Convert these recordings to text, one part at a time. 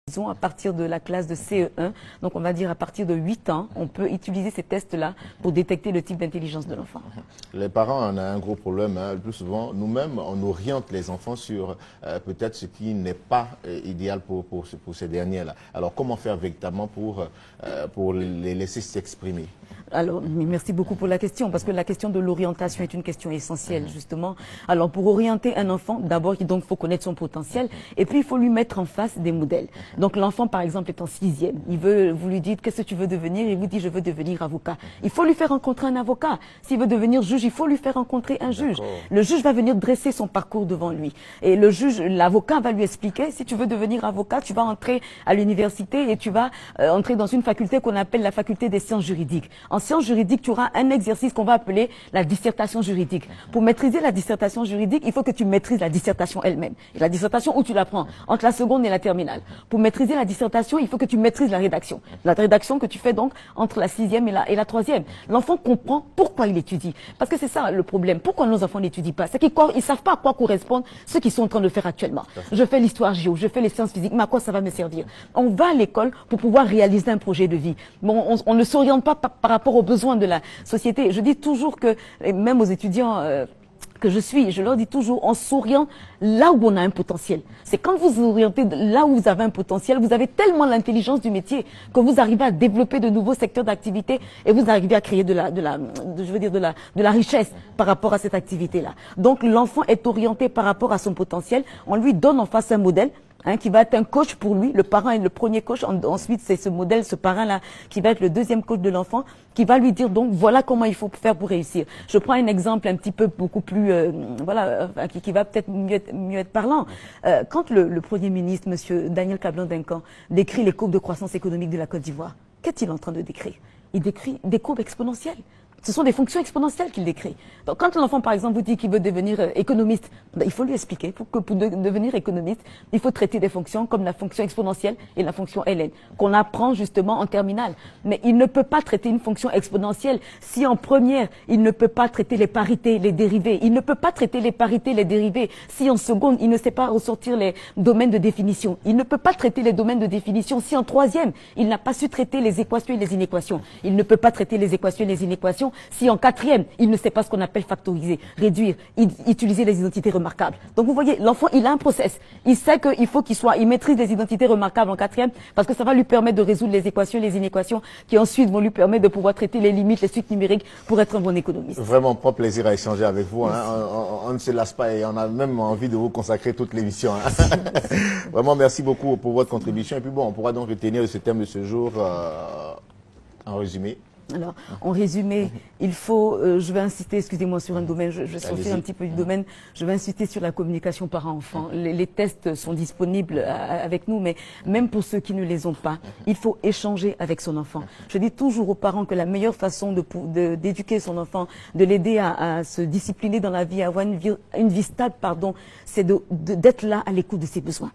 Disons à partir de la classe de CE1, donc on va dire à partir de 8 ans, on peut utiliser ces tests-là pour détecter le type d'intelligence de l'enfant. Les parents en ont un gros problème. Le plus souvent, nous-mêmes, on oriente les enfants sur peut-être ce qui n'est pas idéal pour ces derniers-là. Alors, comment faire véritablement pour les laisser s'exprimer? Alors, merci beaucoup pour la question, parce que la question de l'orientation est une question essentielle, justement. Alors, pour orienter un enfant, d'abord, il faut connaître son potentiel, et puis il faut lui mettre en face des modèles. Donc, l'enfant, par exemple, est en 6e. Vous lui dites, qu'est-ce que tu veux devenir? Il vous dit, je veux devenir avocat. Il faut lui faire rencontrer un avocat. S'il veut devenir juge, il faut lui faire rencontrer un juge. Le juge va venir dresser son parcours devant lui. Et le juge, l'avocat va lui expliquer, si tu veux devenir avocat, tu vas entrer à l'université et tu vas entrer dans une faculté qu'on appelle la faculté des sciences juridiques. En sciences juridiques, tu auras un exercice qu'on va appeler la dissertation juridique. Pour maîtriser la dissertation juridique, il faut que tu maîtrises la dissertation elle-même. Et la dissertation, où tu l'apprends? Entre la seconde et la terminale. Pour maîtriser la dissertation, il faut que tu maîtrises la rédaction. La rédaction que tu fais donc entre la 6e et la 3e. L'enfant comprend pourquoi il étudie. Parce que c'est ça le problème. Pourquoi nos enfants n'étudient pas? C'est qu'ils savent pas à quoi correspondent ce qu'ils sont en train de faire actuellement. Je fais l'histoire géo, je fais les sciences physiques, mais à quoi ça va me servir? On va à l'école pour pouvoir réaliser un projet de vie. Bon, on ne s'oriente pas par rapport aux besoins de la société. Je dis toujours que, même aux étudiants que je suis, je leur dis toujours, on s'oriente là où on a un potentiel. C'est quand vous vous orientez là où vous avez un potentiel, vous avez tellement l'intelligence du métier que vous arrivez à développer de nouveaux secteurs d'activité et vous arrivez à créer de la richesse par rapport à cette activité-là. Donc l'enfant est orienté par rapport à son potentiel. On lui donne en face un modèle. Qui va être un coach pour lui. Le parent est le premier coach. Ensuite, c'est ce modèle, ce parrain-là, qui va être le deuxième coach de l'enfant, qui va lui dire donc voilà comment il faut faire pour réussir. Je prends un exemple un petit peu beaucoup plus, qui va peut-être mieux être parlant. Quand le Premier ministre, Monsieur Daniel Kablan-Duncan, décrit les courbes de croissance économique de la Côte d'Ivoire, qu'est-il en train de décrire? Il décrit des courbes exponentielles. Ce sont des fonctions exponentielles qu'il décrit. Donc, quand l'enfant, par exemple, vous dit qu'il veut devenir économiste, il faut lui expliquer pour devenir économiste, il faut traiter des fonctions comme la fonction exponentielle et la fonction ln, qu'on apprend justement en terminale. Mais il ne peut pas traiter une fonction exponentielle si en première, il ne peut pas traiter les parités, les dérivés. Il ne peut pas traiter les parités, les dérivés si en seconde, il ne sait pas ressortir les domaines de définition. Il ne peut pas traiter les domaines de définition si en troisième, il n'a pas su traiter les équations et les inéquations. Il ne peut pas traiter les équations et les inéquations si en quatrième, il ne sait pas ce qu'on appelle factoriser, réduire, utiliser les identités remarquables. Donc vous voyez, l'enfant, il a un process. Il sait qu'il faut il maîtrise les identités remarquables en quatrième parce que ça va lui permettre de résoudre les équations et les inéquations qui ensuite vont lui permettre de pouvoir traiter les limites, les suites numériques pour être un bon économiste. Vraiment pas plaisir à échanger avec vous. On ne se lasse pas et on a même envie de vous consacrer toute l'émission. Vraiment, merci beaucoup pour votre contribution. Et puis bon, on pourra donc retenir ce thème de ce jour en résumé. Alors, en résumé, il faut, je vais insister, excusez-moi, sur un domaine, je vais sortir un petit peu du domaine, je vais insister sur la communication parent-enfant. Les tests sont disponibles avec nous, mais même pour ceux qui ne les ont pas, il faut échanger avec son enfant. Je dis toujours aux parents que la meilleure façon d'éduquer son enfant, de l'aider à se discipliner dans la vie, à avoir une vie stable, c'est d'être là à l'écoute de ses besoins.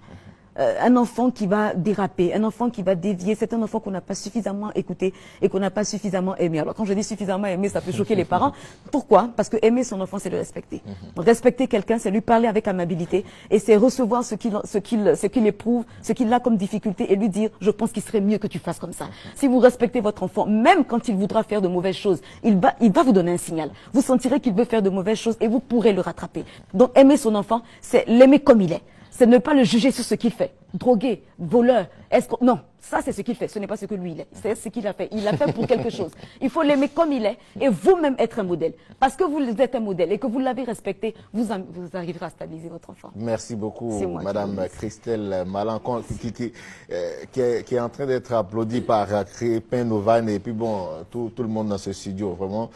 Un enfant qui va déraper, un enfant qui va dévier, c'est un enfant qu'on n'a pas suffisamment écouté et qu'on n'a pas suffisamment aimé. Alors quand je dis suffisamment aimé, ça peut choquer les parents. Pourquoi? Parce que aimer son enfant, c'est le respecter. Respecter quelqu'un, c'est lui parler avec amabilité et c'est recevoir ce qu'il éprouve, ce qu'il a comme difficulté et lui dire, je pense qu'il serait mieux que tu fasses comme ça. Si vous respectez votre enfant, même quand il voudra faire de mauvaises choses, il va vous donner un signal. Vous sentirez qu'il veut faire de mauvaises choses et vous pourrez le rattraper. Donc aimer son enfant, c'est l'aimer comme il est. C'est ne pas le juger sur ce qu'il fait. Drogué, voleur, non, ça c'est ce qu'il fait, ce n'est pas ce que lui il est. C'est ce qu'il a fait. Il l'a fait pour quelque chose. Il faut l'aimer comme il est et vous-même être un modèle. Parce que vous êtes un modèle et que vous l'avez respecté, vous arriverez à stabiliser votre enfant. Merci beaucoup, Madame Christelle Malan, qui est en train d'être applaudie par Crépin Novan et puis bon, tout le monde dans ce studio, vraiment.